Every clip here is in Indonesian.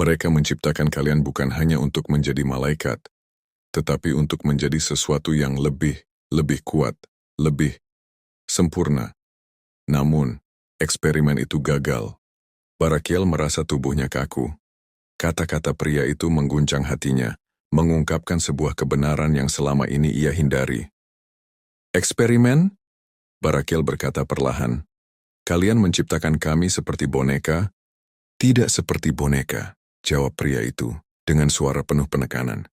Mereka menciptakan kalian bukan hanya untuk menjadi malaikat, tetapi untuk menjadi sesuatu yang lebih kuat, lebih sempurna. Namun, eksperimen itu gagal. Barakiel merasa tubuhnya kaku. Kata-kata pria itu mengguncang hatinya, mengungkapkan sebuah kebenaran yang selama ini ia hindari. Eksperimen? Barakiel berkata perlahan. Kalian menciptakan kami seperti boneka? Tidak seperti boneka, jawab pria itu, dengan suara penuh penekanan.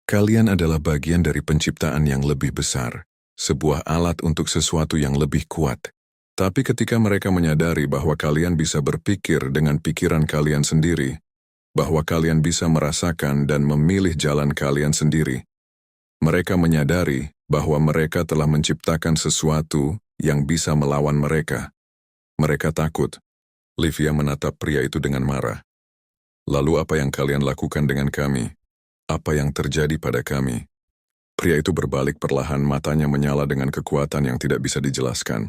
Kalian adalah bagian dari penciptaan yang lebih besar, sebuah alat untuk sesuatu yang lebih kuat. Tapi ketika mereka menyadari bahwa kalian bisa berpikir dengan pikiran kalian sendiri, bahwa kalian bisa merasakan dan memilih jalan kalian sendiri, mereka menyadari bahwa mereka telah menciptakan sesuatu yang bisa melawan mereka. Mereka takut. Livia menatap pria itu dengan marah. Lalu apa yang kalian lakukan dengan kami? Apa yang terjadi pada kami? Pria itu berbalik perlahan, matanya menyala dengan kekuatan yang tidak bisa dijelaskan.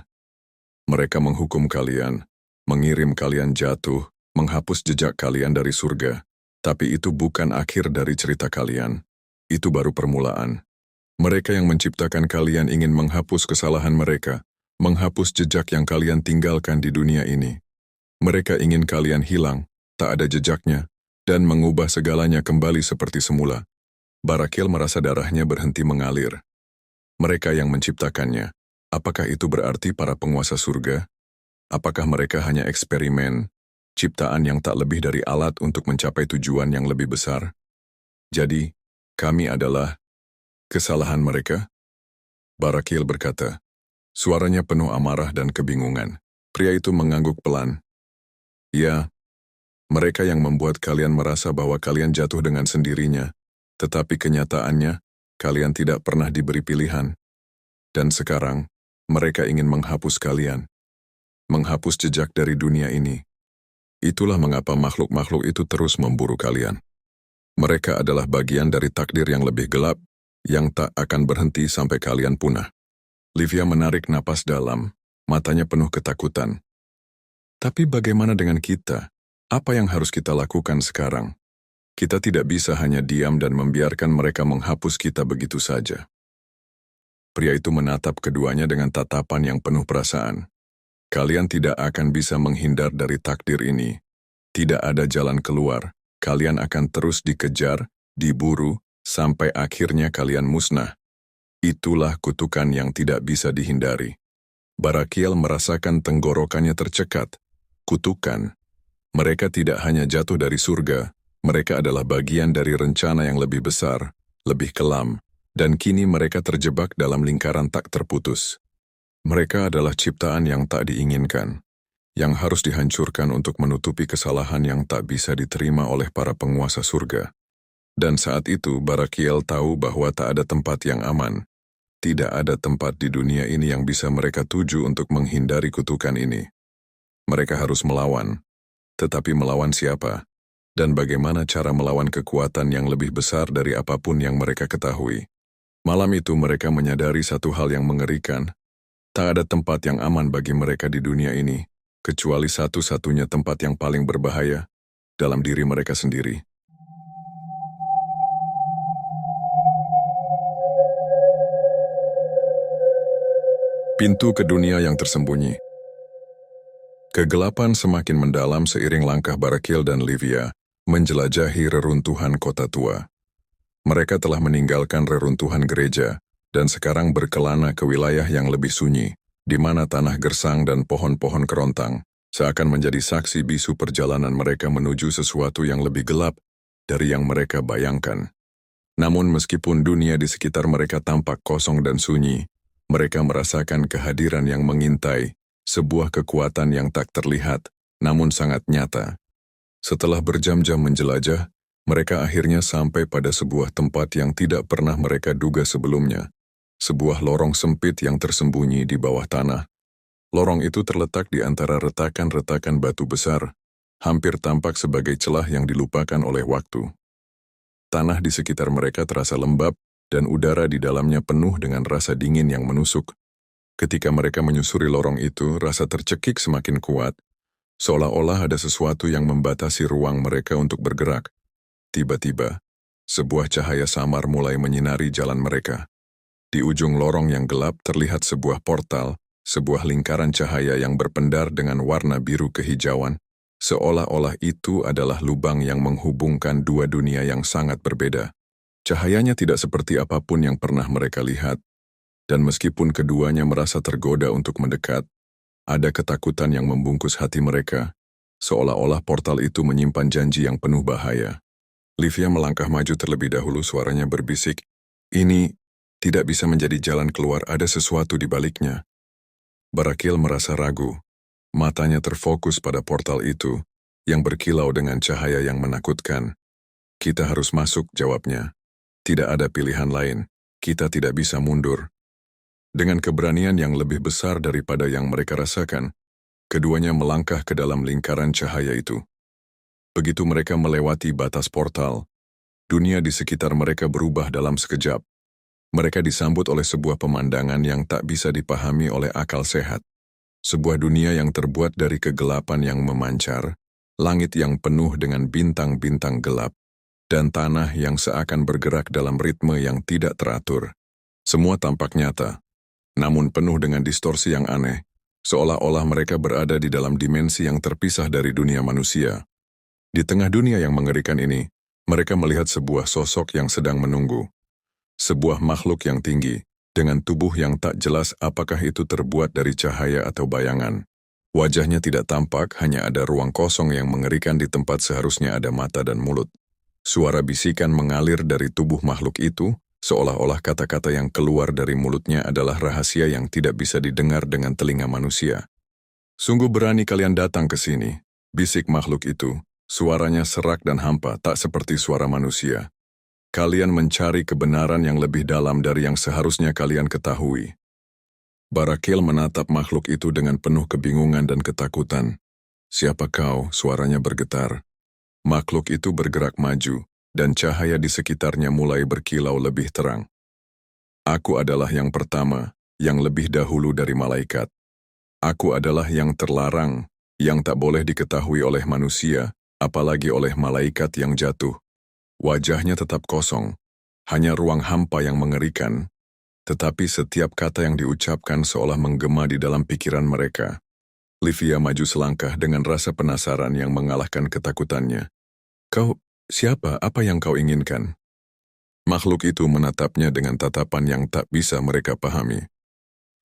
Mereka menghukum kalian, mengirim kalian jatuh, menghapus jejak kalian dari surga. Tapi itu bukan akhir dari cerita kalian. Itu baru permulaan. Mereka yang menciptakan kalian ingin menghapus kesalahan mereka, menghapus jejak yang kalian tinggalkan di dunia ini. Mereka ingin kalian hilang, tak ada jejaknya, dan mengubah segalanya kembali seperti semula. Barakiel merasa darahnya berhenti mengalir. Mereka yang menciptakannya, apakah itu berarti para penguasa surga? Apakah mereka hanya eksperimen, ciptaan yang tak lebih dari alat untuk mencapai tujuan yang lebih besar? Jadi, kami adalah kesalahan mereka? Barakiel berkata. Suaranya penuh amarah dan kebingungan. Pria itu mengangguk pelan. Ya, mereka yang membuat kalian merasa bahwa kalian jatuh dengan sendirinya, tetapi kenyataannya, kalian tidak pernah diberi pilihan. Dan sekarang, mereka ingin menghapus kalian. Menghapus jejak dari dunia ini. Itulah mengapa makhluk-makhluk itu terus memburu kalian. Mereka adalah bagian dari takdir yang lebih gelap, yang tak akan berhenti sampai kalian punah. Livia menarik napas dalam, matanya penuh ketakutan. Tapi bagaimana dengan kita? Apa yang harus kita lakukan sekarang? Kita tidak bisa hanya diam dan membiarkan mereka menghapus kita begitu saja. Pria itu menatap keduanya dengan tatapan yang penuh perasaan. Kalian tidak akan bisa menghindar dari takdir ini. Tidak ada jalan keluar. Kalian akan terus dikejar, diburu, sampai akhirnya kalian musnah. Itulah kutukan yang tidak bisa dihindari. Barakiel merasakan tenggorokannya tercekat. Kutukan. Mereka tidak hanya jatuh dari surga, mereka adalah bagian dari rencana yang lebih besar, lebih kelam, dan kini mereka terjebak dalam lingkaran tak terputus. Mereka adalah ciptaan yang tak diinginkan, yang harus dihancurkan untuk menutupi kesalahan yang tak bisa diterima oleh para penguasa surga. Dan saat itu Barakiel tahu bahwa tak ada tempat yang aman. Tidak ada tempat di dunia ini yang bisa mereka tuju untuk menghindari kutukan ini. Mereka harus melawan. Tetapi melawan siapa? Dan bagaimana cara melawan kekuatan yang lebih besar dari apapun yang mereka ketahui? Malam itu mereka menyadari satu hal yang mengerikan. Tak ada tempat yang aman bagi mereka di dunia ini, kecuali satu-satunya tempat yang paling berbahaya, dalam diri mereka sendiri. Pintu ke dunia yang tersembunyi. Kegelapan semakin mendalam seiring langkah Barakiel dan Livia menjelajahi reruntuhan kota tua. Mereka telah meninggalkan reruntuhan gereja dan sekarang berkelana ke wilayah yang lebih sunyi, di mana tanah gersang dan pohon-pohon kerontang seakan menjadi saksi bisu perjalanan mereka menuju sesuatu yang lebih gelap dari yang mereka bayangkan. Namun meskipun dunia di sekitar mereka tampak kosong dan sunyi, mereka merasakan kehadiran yang mengintai, sebuah kekuatan yang tak terlihat, namun sangat nyata. Setelah berjam-jam menjelajah, mereka akhirnya sampai pada sebuah tempat yang tidak pernah mereka duga sebelumnya. Sebuah lorong sempit yang tersembunyi di bawah tanah. Lorong itu terletak di antara retakan-retakan batu besar, hampir tampak sebagai celah yang dilupakan oleh waktu. Tanah di sekitar mereka terasa lembab, dan udara di dalamnya penuh dengan rasa dingin yang menusuk. Ketika mereka menyusuri lorong itu, rasa tercekik semakin kuat. Seolah-olah ada sesuatu yang membatasi ruang mereka untuk bergerak. Tiba-tiba, sebuah cahaya samar mulai menyinari jalan mereka. Di ujung lorong yang gelap terlihat sebuah portal, sebuah lingkaran cahaya yang berpendar dengan warna biru kehijauan, seolah-olah itu adalah lubang yang menghubungkan dua dunia yang sangat berbeda. Cahayanya tidak seperti apapun yang pernah mereka lihat, dan meskipun keduanya merasa tergoda untuk mendekat, ada ketakutan yang membungkus hati mereka, seolah-olah portal itu menyimpan janji yang penuh bahaya. Livia melangkah maju terlebih dahulu, suaranya berbisik, "Ini tidak bisa menjadi jalan keluar, ada sesuatu di baliknya." Barakil merasa ragu. Matanya terfokus pada portal itu, yang berkilau dengan cahaya yang menakutkan. "Kita harus masuk," jawabnya. "Tidak ada pilihan lain. Kita tidak bisa mundur." Dengan keberanian yang lebih besar daripada yang mereka rasakan, keduanya melangkah ke dalam lingkaran cahaya itu. Begitu mereka melewati batas portal, dunia di sekitar mereka berubah dalam sekejap. Mereka disambut oleh sebuah pemandangan yang tak bisa dipahami oleh akal sehat. Sebuah dunia yang terbuat dari kegelapan yang memancar, langit yang penuh dengan bintang-bintang gelap, dan tanah yang seakan bergerak dalam ritme yang tidak teratur. Semua tampak nyata, namun penuh dengan distorsi yang aneh, seolah-olah mereka berada di dalam dimensi yang terpisah dari dunia manusia. Di tengah dunia yang mengerikan ini, mereka melihat sebuah sosok yang sedang menunggu. Sebuah makhluk yang tinggi, dengan tubuh yang tak jelas apakah itu terbuat dari cahaya atau bayangan. Wajahnya tidak tampak, hanya ada ruang kosong yang mengerikan di tempat seharusnya ada mata dan mulut. Suara bisikan mengalir dari tubuh makhluk itu, seolah-olah kata-kata yang keluar dari mulutnya adalah rahasia yang tidak bisa didengar dengan telinga manusia. "Sungguh berani kalian datang ke sini," bisik makhluk itu. Suaranya serak dan hampa, tak seperti suara manusia. "Kalian mencari kebenaran yang lebih dalam dari yang seharusnya kalian ketahui." Barakil menatap makhluk itu dengan penuh kebingungan dan ketakutan. "Siapa kau?" Suaranya bergetar. Makhluk itu bergerak maju, dan cahaya di sekitarnya mulai berkilau lebih terang. "Aku adalah yang pertama, yang lebih dahulu dari malaikat. Aku adalah yang terlarang, yang tak boleh diketahui oleh manusia, apalagi oleh malaikat yang jatuh." Wajahnya tetap kosong, hanya ruang hampa yang mengerikan, tetapi setiap kata yang diucapkan seolah menggema di dalam pikiran mereka. Livia maju selangkah dengan rasa penasaran yang mengalahkan ketakutannya. "Kau, siapa? Apa yang kau inginkan?" Makhluk itu menatapnya dengan tatapan yang tak bisa mereka pahami.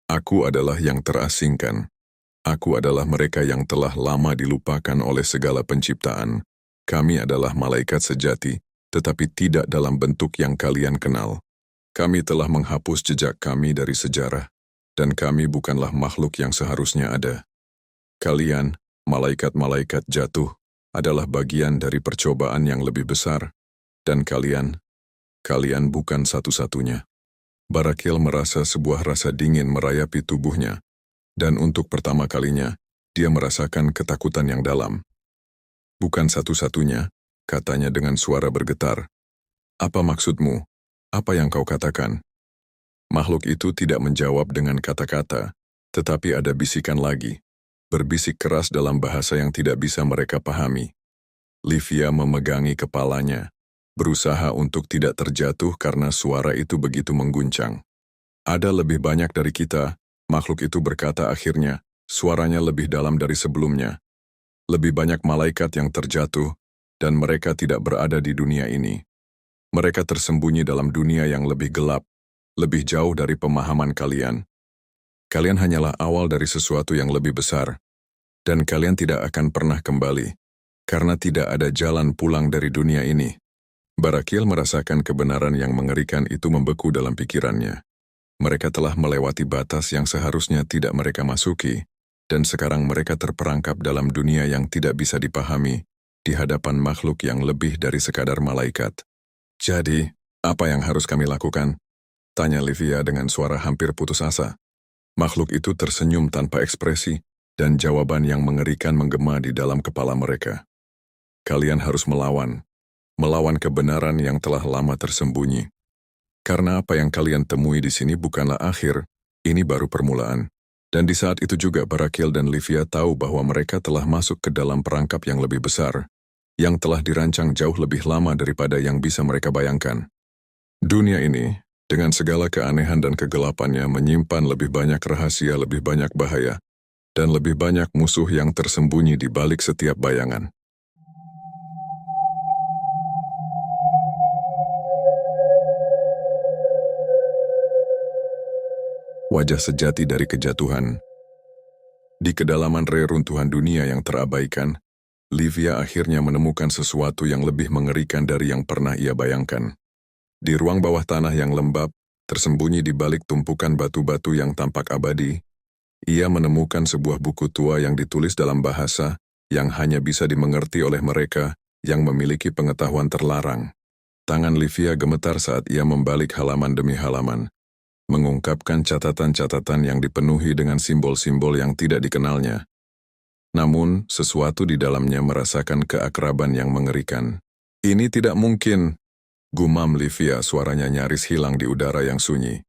"Aku adalah yang terasingkan. Aku adalah mereka yang telah lama dilupakan oleh segala penciptaan. Kami adalah malaikat sejati, tetapi tidak dalam bentuk yang kalian kenal. Kami telah menghapus jejak kami dari sejarah, dan kami bukanlah makhluk yang seharusnya ada. Kalian, malaikat-malaikat jatuh, adalah bagian dari percobaan yang lebih besar, dan kalian bukan satu-satunya." Barakil merasa sebuah rasa dingin merayapi tubuhnya, dan untuk pertama kalinya, dia merasakan ketakutan yang dalam. "Bukan satu-satunya," katanya dengan suara bergetar. "Apa maksudmu? Apa yang kau katakan?" Makhluk itu tidak menjawab dengan kata-kata, tetapi ada bisikan lagi, berbisik keras dalam bahasa yang tidak bisa mereka pahami. Livia memegangi kepalanya, berusaha untuk tidak terjatuh karena suara itu begitu mengguncang. "Ada lebih banyak dari kita," makhluk itu berkata akhirnya, suaranya lebih dalam dari sebelumnya. "Lebih banyak malaikat yang terjatuh, dan mereka tidak berada di dunia ini. Mereka tersembunyi dalam dunia yang lebih gelap, lebih jauh dari pemahaman kalian. Kalian hanyalah awal dari sesuatu yang lebih besar, dan kalian tidak akan pernah kembali, karena tidak ada jalan pulang dari dunia ini." Barakil merasakan kebenaran yang mengerikan itu membeku dalam pikirannya. Mereka telah melewati batas yang seharusnya tidak mereka masuki, dan sekarang mereka terperangkap dalam dunia yang tidak bisa dipahami, di hadapan makhluk yang lebih dari sekadar malaikat. "Jadi, apa yang harus kami lakukan?" tanya Livia dengan suara hampir putus asa. Makhluk itu tersenyum tanpa ekspresi, dan jawaban yang mengerikan menggema di dalam kepala mereka. "Kalian harus melawan kebenaran yang telah lama tersembunyi. Karena apa yang kalian temui di sini bukanlah akhir, ini baru permulaan. Dan di saat itu juga Barakiel dan Livia tahu bahwa mereka telah masuk ke dalam perangkap yang lebih besar, yang telah dirancang jauh lebih lama daripada yang bisa mereka bayangkan. Dunia ini, dengan segala keanehan dan kegelapannya, menyimpan lebih banyak rahasia, lebih banyak bahaya, dan lebih banyak musuh yang tersembunyi di balik setiap bayangan. Wajah sejati dari kejatuhan. Di kedalaman reruntuhan dunia yang terabaikan, Livia akhirnya menemukan sesuatu yang lebih mengerikan dari yang pernah ia bayangkan. Di ruang bawah tanah yang lembab, tersembunyi di balik tumpukan batu-batu yang tampak abadi, ia menemukan sebuah buku tua yang ditulis dalam bahasa yang hanya bisa dimengerti oleh mereka yang memiliki pengetahuan terlarang. Tangan Livia gemetar saat ia membalik halaman demi halaman, mengungkapkan catatan-catatan yang dipenuhi dengan simbol-simbol yang tidak dikenalnya. Namun, sesuatu di dalamnya merasakan keakraban yang mengerikan. Ini tidak mungkin, gumam Livia, suaranya nyaris hilang di udara yang sunyi.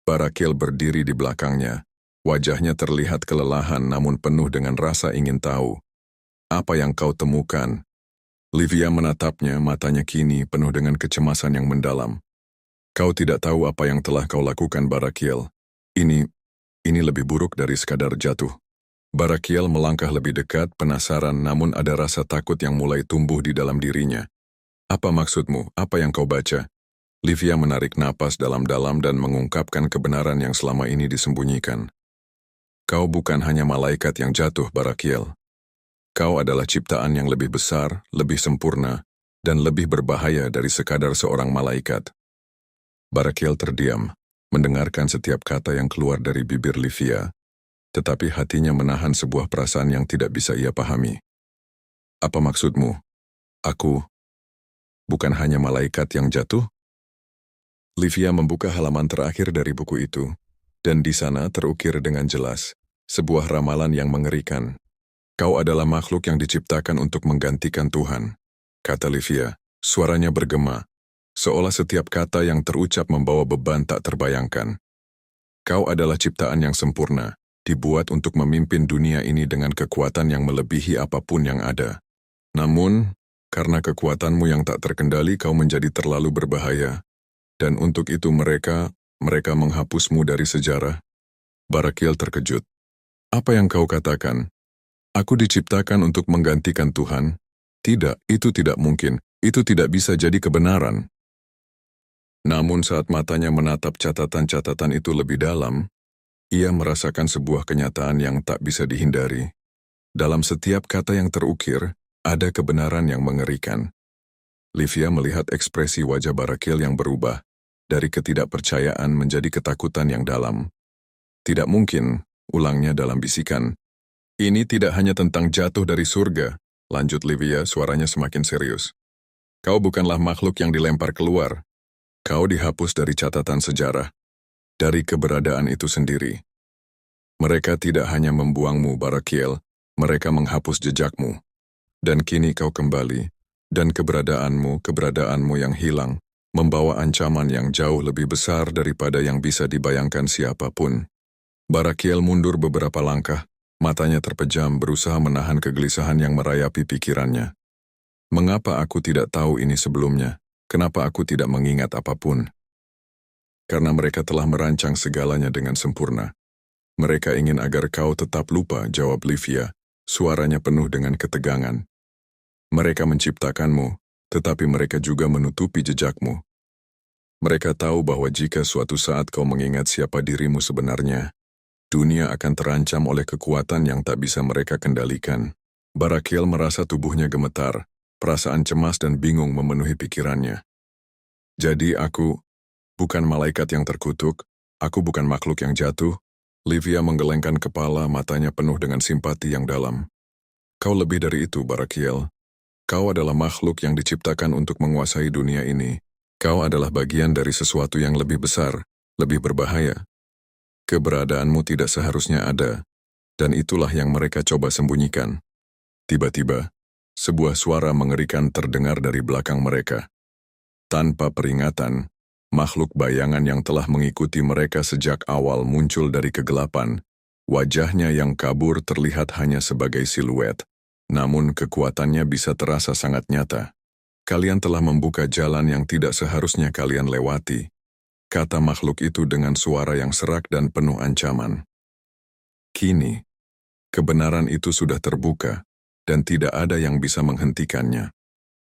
Barakiel berdiri di belakangnya. Wajahnya terlihat kelelahan namun penuh dengan rasa ingin tahu. Apa yang kau temukan? Livia menatapnya, matanya kini penuh dengan kecemasan yang mendalam. Kau tidak tahu apa yang telah kau lakukan, Barakiel. Ini lebih buruk dari sekadar jatuh. Barakiel melangkah lebih dekat, penasaran, namun ada rasa takut yang mulai tumbuh di dalam dirinya. Apa maksudmu? Apa yang kau baca? Livia menarik napas dalam-dalam dan mengungkapkan kebenaran yang selama ini disembunyikan. Kau bukan hanya malaikat yang jatuh, Barakiel. Kau adalah ciptaan yang lebih besar, lebih sempurna, dan lebih berbahaya dari sekadar seorang malaikat. Barakiel terdiam, mendengarkan setiap kata yang keluar dari bibir Livia, tetapi hatinya menahan sebuah perasaan yang tidak bisa ia pahami. Apa maksudmu? Aku bukan hanya malaikat yang jatuh? Livia membuka halaman terakhir dari buku itu, dan di sana terukir dengan jelas sebuah ramalan yang mengerikan. Kau adalah makhluk yang diciptakan untuk menggantikan Tuhan, kata Livia, suaranya bergema, seolah setiap kata yang terucap membawa beban tak terbayangkan. Kau adalah ciptaan yang sempurna, dibuat untuk memimpin dunia ini dengan kekuatan yang melebihi apapun yang ada. Namun, karena kekuatanmu yang tak terkendali, kau menjadi terlalu berbahaya. Dan untuk itu mereka menghapusmu dari sejarah. Barakiel terkejut. Apa yang kau katakan? Aku diciptakan untuk menggantikan Tuhan? Tidak, itu tidak mungkin. Itu tidak bisa jadi kebenaran. Namun saat matanya menatap catatan-catatan itu lebih dalam, ia merasakan sebuah kenyataan yang tak bisa dihindari. Dalam setiap kata yang terukir, ada kebenaran yang mengerikan. Livia melihat ekspresi wajah Barakiel yang berubah, dari ketidakpercayaan menjadi ketakutan yang dalam. Tidak mungkin, ulangnya dalam bisikan. Ini tidak hanya tentang jatuh dari surga, lanjut Livia, suaranya semakin serius. Kau bukanlah makhluk yang dilempar keluar. Kau dihapus dari catatan sejarah, dari keberadaan itu sendiri. Mereka tidak hanya membuangmu, Barakiel, mereka menghapus jejakmu. Dan kini kau kembali, dan keberadaanmu yang hilang, membawa ancaman yang jauh lebih besar daripada yang bisa dibayangkan siapapun. Barakiel mundur beberapa langkah, matanya terpejam berusaha menahan kegelisahan yang merayapi pikirannya. Mengapa aku tidak tahu ini sebelumnya? Kenapa aku tidak mengingat apapun? Karena mereka telah merancang segalanya dengan sempurna. Mereka ingin agar kau tetap lupa, jawab Livia, suaranya penuh dengan ketegangan. Mereka menciptakanmu, tetapi mereka juga menutupi jejakmu. Mereka tahu bahwa jika suatu saat kau mengingat siapa dirimu sebenarnya, dunia akan terancam oleh kekuatan yang tak bisa mereka kendalikan. Barakiel merasa tubuhnya gemetar. Perasaan cemas dan bingung memenuhi pikirannya. Jadi aku bukan malaikat yang terkutuk, aku bukan makhluk yang jatuh. Livia menggelengkan kepala, matanya penuh dengan simpati yang dalam. Kau lebih dari itu, Barakiel. Kau adalah makhluk yang diciptakan untuk menguasai dunia ini. Kau adalah bagian dari sesuatu yang lebih besar, lebih berbahaya. Keberadaanmu tidak seharusnya ada, dan itulah yang mereka coba sembunyikan. Tiba-tiba, sebuah suara mengerikan terdengar dari belakang mereka. Tanpa peringatan, makhluk bayangan yang telah mengikuti mereka sejak awal muncul dari kegelapan, Wajahnya yang kabur terlihat hanya sebagai siluet, namun kekuatannya bisa terasa sangat nyata. Kalian telah membuka jalan yang tidak seharusnya kalian lewati, kata makhluk itu dengan suara yang serak dan penuh ancaman. Kini, kebenaran itu sudah terbuka, dan tidak ada yang bisa menghentikannya.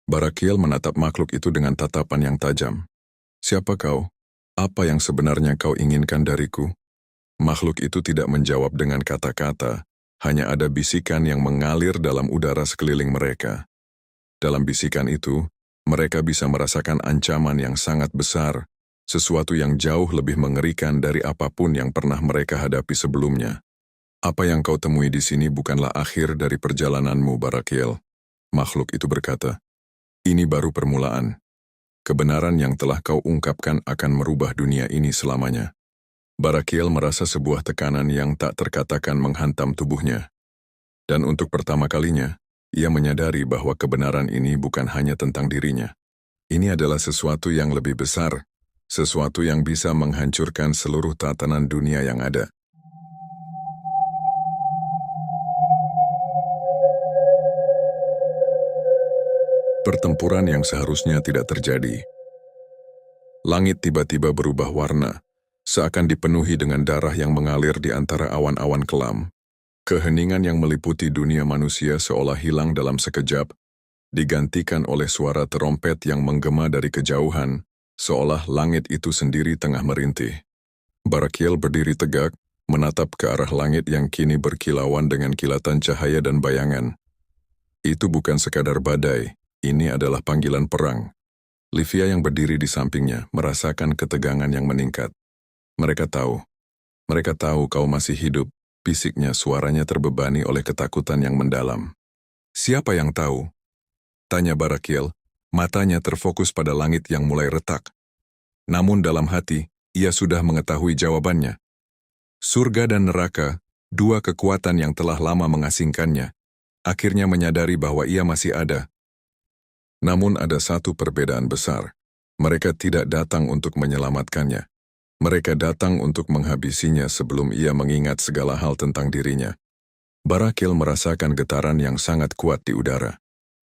Barakiel menatap makhluk itu dengan tatapan yang tajam. Siapa kau? Apa yang sebenarnya kau inginkan dariku? Makhluk itu tidak menjawab dengan kata-kata, hanya ada bisikan yang mengalir dalam udara sekeliling mereka. Dalam bisikan itu, mereka bisa merasakan ancaman yang sangat besar, sesuatu yang jauh lebih mengerikan dari apapun yang pernah mereka hadapi sebelumnya. Apa yang kau temui di sini bukanlah akhir dari perjalananmu, Barakiel. Makhluk itu berkata, ini baru permulaan. Kebenaran yang telah kau ungkapkan akan merubah dunia ini selamanya. Barakiel merasa sebuah tekanan yang tak terkatakan menghantam tubuhnya. Dan untuk pertama kalinya, ia menyadari bahwa kebenaran ini bukan hanya tentang dirinya. Ini adalah sesuatu yang lebih besar, sesuatu yang bisa menghancurkan seluruh tatanan dunia yang ada. Pertempuran yang seharusnya tidak terjadi. Langit tiba-tiba berubah warna, seakan dipenuhi dengan darah yang mengalir di antara awan-awan kelam. Keheningan yang meliputi dunia manusia seolah hilang dalam sekejap, digantikan oleh suara terompet yang menggema dari kejauhan, seolah langit itu sendiri tengah merintih. Barakiel berdiri tegak, menatap ke arah langit yang kini berkilauan dengan kilatan cahaya dan bayangan. Itu bukan sekadar badai, ini adalah panggilan perang. Livia yang berdiri di sampingnya merasakan ketegangan yang meningkat. Mereka tahu kau masih hidup. Bisiknya suaranya terbebani oleh ketakutan yang mendalam. Siapa yang tahu? Tanya Barakiel, matanya terfokus pada langit yang mulai retak. Namun dalam hati, ia sudah mengetahui jawabannya. Surga dan neraka, dua kekuatan yang telah lama mengasingkannya, akhirnya menyadari bahwa ia masih ada. Namun ada satu perbedaan besar. Mereka tidak datang untuk menyelamatkannya. Mereka datang untuk menghabisinya sebelum ia mengingat segala hal tentang dirinya. Barakiel merasakan getaran yang sangat kuat di udara.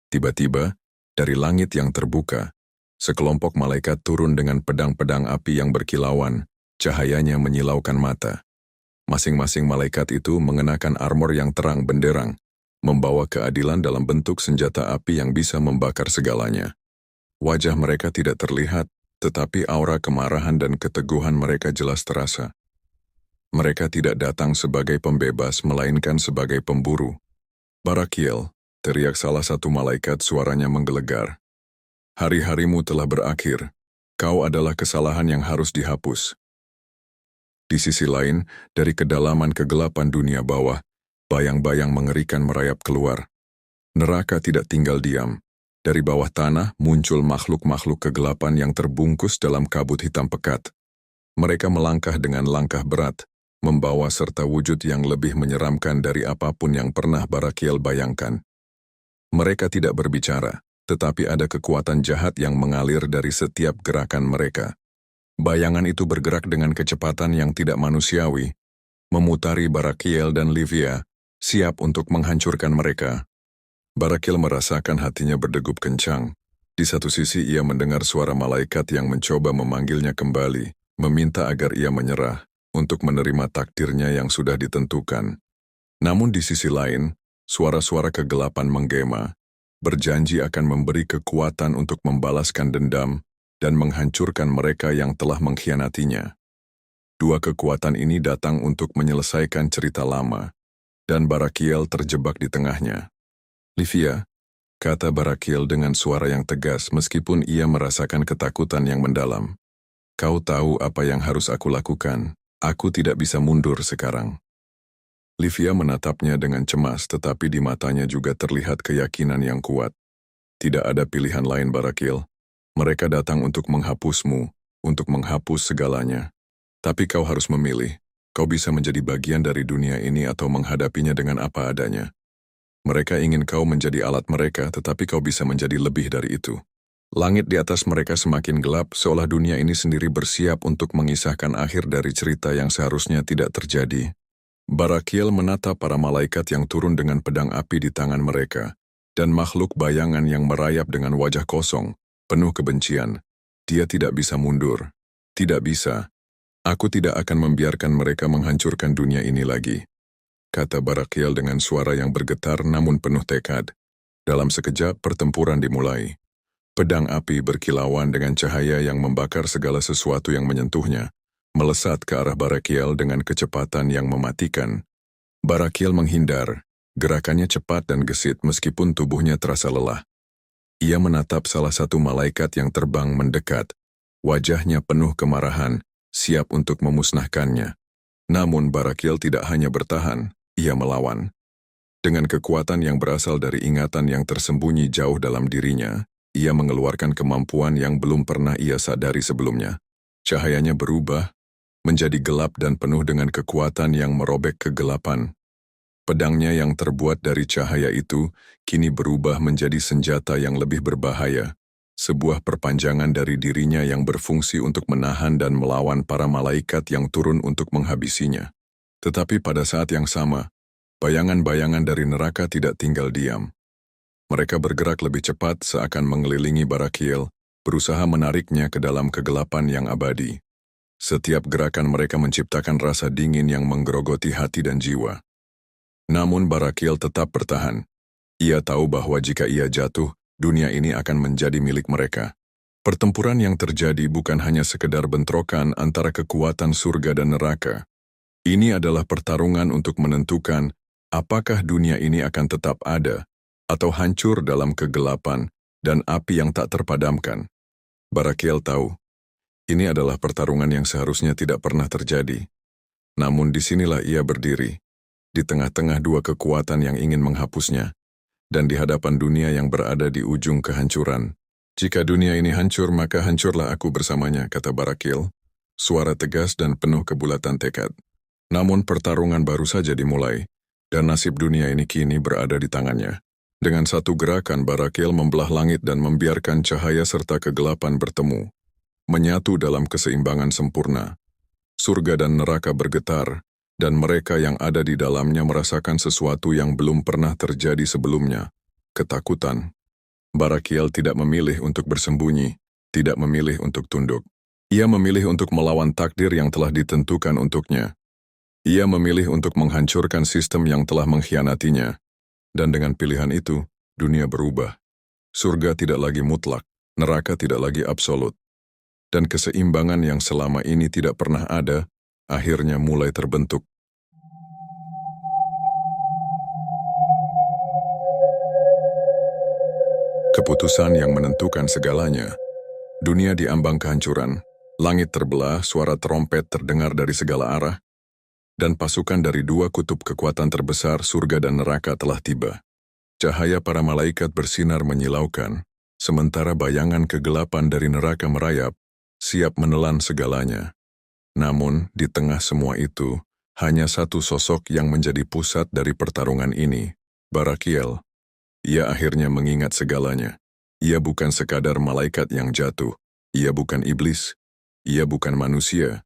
Tiba-tiba, dari langit yang terbuka, sekelompok malaikat turun dengan pedang-pedang api yang berkilauan, cahayanya menyilaukan mata. Masing-masing malaikat itu mengenakan armor yang terang benderang, membawa keadilan dalam bentuk senjata api yang bisa membakar segalanya. Wajah mereka tidak terlihat, tetapi aura kemarahan dan keteguhan mereka jelas terasa. Mereka tidak datang sebagai pembebas, melainkan sebagai pemburu. Barakiel, teriak salah satu malaikat, suaranya menggelegar. Hari-harimu telah berakhir. Kau adalah kesalahan yang harus dihapus. Di sisi lain, dari kedalaman kegelapan dunia bawah, bayang-bayang mengerikan merayap keluar. Neraka tidak tinggal diam. Dari bawah tanah muncul makhluk-makhluk kegelapan yang terbungkus dalam kabut hitam pekat. Mereka melangkah dengan langkah berat, membawa serta wujud yang lebih menyeramkan dari apapun yang pernah Barakiel bayangkan. Mereka tidak berbicara, tetapi ada kekuatan jahat yang mengalir dari setiap gerakan mereka. Bayangan itu bergerak dengan kecepatan yang tidak manusiawi, memutari Barakiel dan Livia, siap untuk menghancurkan mereka. Barakiel merasakan hatinya berdegup kencang. Di satu sisi ia mendengar suara malaikat yang mencoba memanggilnya kembali, meminta agar ia menyerah untuk menerima takdirnya yang sudah ditentukan. Namun di sisi lain, suara-suara kegelapan menggema, berjanji akan memberi kekuatan untuk membalaskan dendam dan menghancurkan mereka yang telah mengkhianatinya. Dua kekuatan ini datang untuk menyelesaikan cerita lama, dan Barakiel terjebak di tengahnya. Livia, kata Barakiel dengan suara yang tegas meskipun ia merasakan ketakutan yang mendalam. Kau tahu apa yang harus aku lakukan, aku tidak bisa mundur sekarang. Livia menatapnya dengan cemas tetapi di matanya juga terlihat keyakinan yang kuat. Tidak ada pilihan lain Barakiel. Mereka datang untuk menghapusmu, untuk menghapus segalanya. Tapi kau harus memilih, kau bisa menjadi bagian dari dunia ini atau menghadapinya dengan apa adanya. Mereka ingin kau menjadi alat mereka, tetapi kau bisa menjadi lebih dari itu. Langit di atas mereka semakin gelap, seolah dunia ini sendiri bersiap untuk mengisahkan akhir dari cerita yang seharusnya tidak terjadi. Barakiel menatap para malaikat yang turun dengan pedang api di tangan mereka, dan makhluk bayangan yang merayap dengan wajah kosong, penuh kebencian. Dia tidak bisa mundur. Tidak bisa. Aku tidak akan membiarkan mereka menghancurkan dunia ini lagi, kata Barakiel dengan suara yang bergetar namun penuh tekad. Dalam sekejap, pertempuran dimulai. Pedang api berkilauan dengan cahaya yang membakar segala sesuatu yang menyentuhnya, melesat ke arah Barakiel dengan kecepatan yang mematikan. Barakiel menghindar, gerakannya cepat dan gesit meskipun tubuhnya terasa lelah. Ia menatap salah satu malaikat yang terbang mendekat, wajahnya penuh kemarahan, siap untuk memusnahkannya. Namun Barakiel tidak hanya bertahan, ia melawan. Dengan kekuatan yang berasal dari ingatan yang tersembunyi jauh dalam dirinya, ia mengeluarkan kemampuan yang belum pernah ia sadari sebelumnya. Cahayanya berubah, menjadi gelap dan penuh dengan kekuatan yang merobek kegelapan. Pedangnya yang terbuat dari cahaya itu, kini berubah menjadi senjata yang lebih berbahaya. Sebuah perpanjangan dari dirinya yang berfungsi untuk menahan dan melawan para malaikat yang turun untuk menghabisinya. Tetapi pada saat yang sama, bayangan-bayangan dari neraka tidak tinggal diam. Mereka bergerak lebih cepat seakan mengelilingi Barakiel, berusaha menariknya ke dalam kegelapan yang abadi. Setiap gerakan mereka menciptakan rasa dingin yang menggerogoti hati dan jiwa. Namun Barakiel tetap bertahan. Ia tahu bahwa jika ia jatuh, dunia ini akan menjadi milik mereka. Pertempuran yang terjadi bukan hanya sekedar bentrokan antara kekuatan surga dan neraka. Ini adalah pertarungan untuk menentukan apakah dunia ini akan tetap ada atau hancur dalam kegelapan dan api yang tak terpadamkan. Barakiel tahu, ini adalah pertarungan yang seharusnya tidak pernah terjadi. Namun disinilah ia berdiri, di tengah-tengah dua kekuatan yang ingin menghapusnya, dan di hadapan dunia yang berada di ujung kehancuran. Jika dunia ini hancur, maka hancurlah aku bersamanya, kata Barakiel. Suara tegas dan penuh kebulatan tekad. Namun pertarungan baru saja dimulai, dan nasib dunia ini kini berada di tangannya. Dengan satu gerakan, Barakiel membelah langit dan membiarkan cahaya serta kegelapan bertemu, menyatu dalam keseimbangan sempurna. Surga dan neraka bergetar, dan mereka yang ada di dalamnya merasakan sesuatu yang belum pernah terjadi sebelumnya, ketakutan. Barakiel tidak memilih untuk bersembunyi, tidak memilih untuk tunduk. Ia memilih untuk melawan takdir yang telah ditentukan untuknya. Ia memilih untuk menghancurkan sistem yang telah mengkhianatinya. Dan dengan pilihan itu, dunia berubah. Surga tidak lagi mutlak, neraka tidak lagi absolut. Dan keseimbangan yang selama ini tidak pernah ada, akhirnya mulai terbentuk. Keputusan yang menentukan segalanya. Dunia diambang kehancuran. Langit terbelah, suara trompet terdengar dari segala arah, dan pasukan dari dua kutub kekuatan terbesar, surga dan neraka, telah tiba. Cahaya para malaikat bersinar menyilaukan, sementara bayangan kegelapan dari neraka merayap, siap menelan segalanya. Namun, di tengah semua itu, hanya satu sosok yang menjadi pusat dari pertarungan ini, Barakiel. Ia akhirnya mengingat segalanya. Ia bukan sekadar malaikat yang jatuh. Ia bukan iblis. Ia bukan manusia.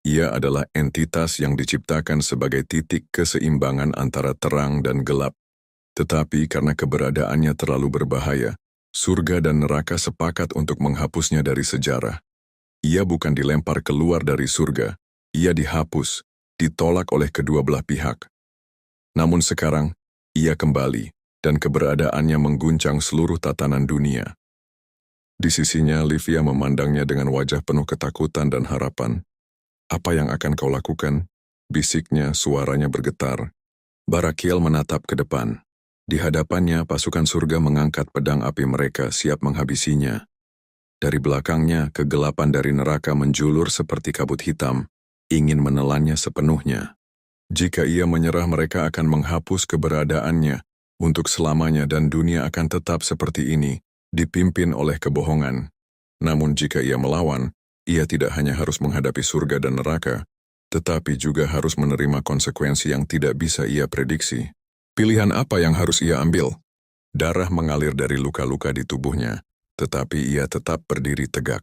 Ia adalah entitas yang diciptakan sebagai titik keseimbangan antara terang dan gelap. Tetapi karena keberadaannya terlalu berbahaya, surga dan neraka sepakat untuk menghapusnya dari sejarah. Ia bukan dilempar keluar dari surga, ia dihapus, ditolak oleh kedua belah pihak. Namun sekarang, ia kembali, dan keberadaannya mengguncang seluruh tatanan dunia. Di sisinya, Livia memandangnya dengan wajah penuh ketakutan dan harapan. Apa yang akan kau lakukan? Bisiknya, suaranya bergetar. Barakiel menatap ke depan. Di hadapannya, pasukan surga mengangkat pedang api mereka siap menghabisinya. Dari belakangnya, kegelapan dari neraka menjulur seperti kabut hitam, ingin menelannya sepenuhnya. Jika ia menyerah, mereka akan menghapus keberadaannya untuk selamanya dan dunia akan tetap seperti ini, dipimpin oleh kebohongan. Namun jika ia melawan, ia tidak hanya harus menghadapi surga dan neraka, tetapi juga harus menerima konsekuensi yang tidak bisa ia prediksi. Pilihan apa yang harus ia ambil? Darah mengalir dari luka-luka di tubuhnya, tetapi ia tetap berdiri tegak.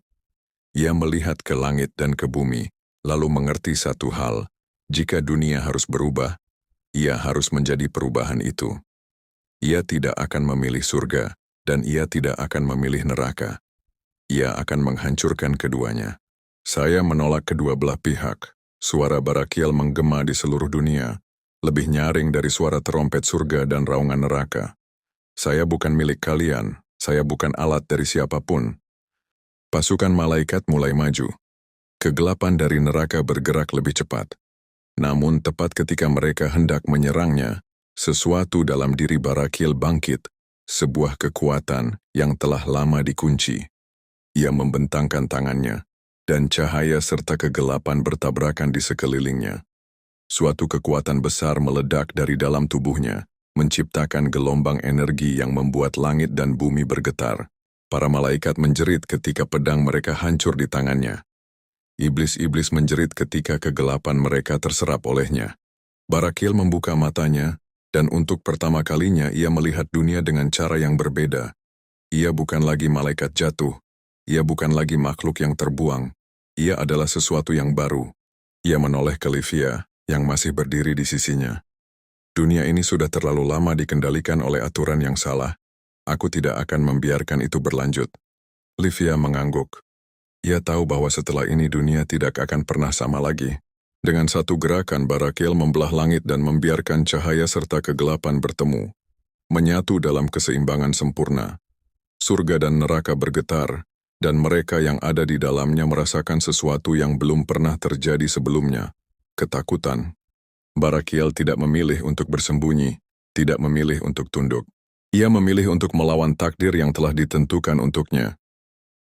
Ia melihat ke langit dan ke bumi, lalu mengerti satu hal, jika dunia harus berubah, Ia harus menjadi perubahan itu. Ia tidak akan memilih surga, dan ia tidak akan memilih neraka. Ia akan menghancurkan keduanya. Saya menolak kedua belah pihak. Suara barakial menggema di seluruh dunia, lebih nyaring dari suara terompet surga dan raungan neraka. Saya bukan milik kalian, saya bukan alat dari siapapun. Pasukan malaikat mulai maju. Kegelapan dari neraka bergerak lebih cepat. Namun tepat ketika mereka hendak menyerangnya, sesuatu dalam diri Barakil bangkit, sebuah kekuatan yang telah lama dikunci. Ia membentangkan tangannya, dan cahaya serta kegelapan bertabrakan di sekelilingnya. Suatu kekuatan besar meledak dari dalam tubuhnya, menciptakan gelombang energi yang membuat langit dan bumi bergetar. Para malaikat menjerit ketika pedang mereka hancur di tangannya. Iblis-iblis menjerit ketika kegelapan mereka terserap olehnya. Barakil membuka matanya, dan untuk pertama kalinya ia melihat dunia dengan cara yang berbeda. Ia bukan lagi malaikat jatuh. Ia bukan lagi makhluk yang terbuang. Ia adalah sesuatu yang baru. Ia menoleh ke Livia, yang masih berdiri di sisinya. Dunia ini sudah terlalu lama dikendalikan oleh aturan yang salah. Aku tidak akan membiarkan itu berlanjut. Livia mengangguk. Ia tahu bahwa setelah ini dunia tidak akan pernah sama lagi. Dengan satu gerakan, Barakil membelah langit dan membiarkan cahaya serta kegelapan bertemu, menyatu dalam keseimbangan sempurna. Surga dan neraka bergetar, dan mereka yang ada di dalamnya merasakan sesuatu yang belum pernah terjadi sebelumnya, ketakutan. Barakil tidak memilih untuk bersembunyi, tidak memilih untuk tunduk. Ia memilih untuk melawan takdir yang telah ditentukan untuknya.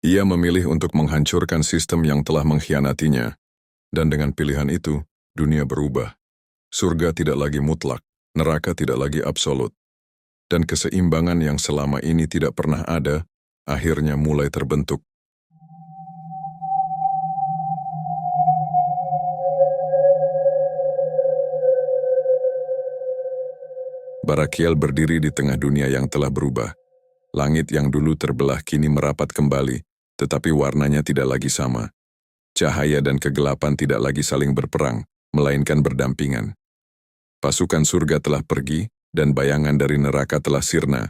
Ia memilih untuk menghancurkan sistem yang telah mengkhianatinya. Dan dengan pilihan itu, dunia berubah. Surga tidak lagi mutlak, neraka tidak lagi absolut. Dan keseimbangan yang selama ini tidak pernah ada, akhirnya mulai terbentuk. Barakiel berdiri di tengah dunia yang telah berubah. Langit yang dulu terbelah kini merapat kembali, tetapi warnanya tidak lagi sama. Cahaya dan kegelapan tidak lagi saling berperang, melainkan berdampingan. Pasukan surga telah pergi, dan bayangan dari neraka telah sirna.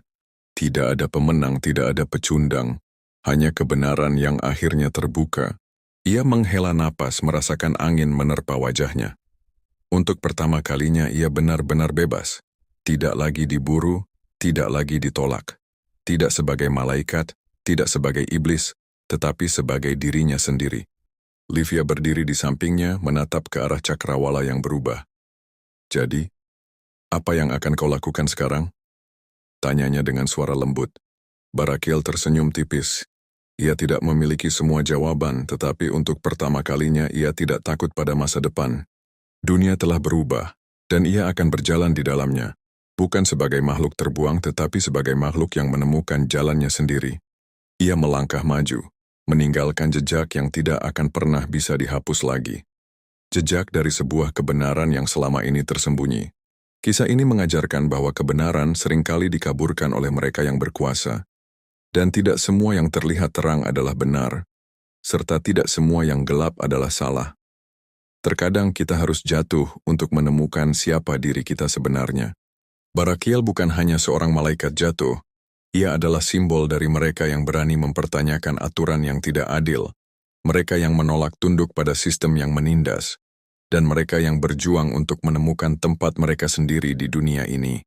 Tidak ada pemenang, tidak ada pecundang, hanya kebenaran yang akhirnya terbuka. Ia menghela napas merasakan angin menerpa wajahnya. Untuk pertama kalinya ia benar-benar bebas. Tidak lagi diburu, tidak lagi ditolak. Tidak sebagai malaikat, tidak sebagai iblis, tetapi sebagai dirinya sendiri. Livia berdiri di sampingnya menatap ke arah cakrawala yang berubah. Jadi, apa yang akan kau lakukan sekarang? Tanyanya dengan suara lembut. Barakil tersenyum tipis. Ia tidak memiliki semua jawaban, tetapi untuk pertama kalinya ia tidak takut pada masa depan. Dunia telah berubah, dan ia akan berjalan di dalamnya. Bukan sebagai makhluk terbuang, tetapi sebagai makhluk yang menemukan jalannya sendiri. Ia melangkah maju, meninggalkan jejak yang tidak akan pernah bisa dihapus lagi. Jejak dari sebuah kebenaran yang selama ini tersembunyi. Kisah ini mengajarkan bahwa kebenaran seringkali dikaburkan oleh mereka yang berkuasa. Dan tidak semua yang terlihat terang adalah benar, serta tidak semua yang gelap adalah salah. Terkadang kita harus jatuh untuk menemukan siapa diri kita sebenarnya. Barakiel bukan hanya seorang malaikat jatuh, ia adalah simbol dari mereka yang berani mempertanyakan aturan yang tidak adil, mereka yang menolak tunduk pada sistem yang menindas, dan mereka yang berjuang untuk menemukan tempat mereka sendiri di dunia ini.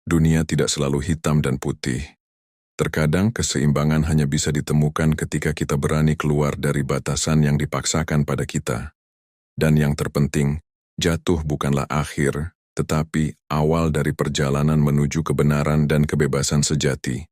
Dunia tidak selalu hitam dan putih. Terkadang keseimbangan hanya bisa ditemukan ketika kita berani keluar dari batasan yang dipaksakan pada kita. Dan yang terpenting, jatuh bukanlah akhir, tetapi awal dari perjalanan menuju kebenaran dan kebebasan sejati.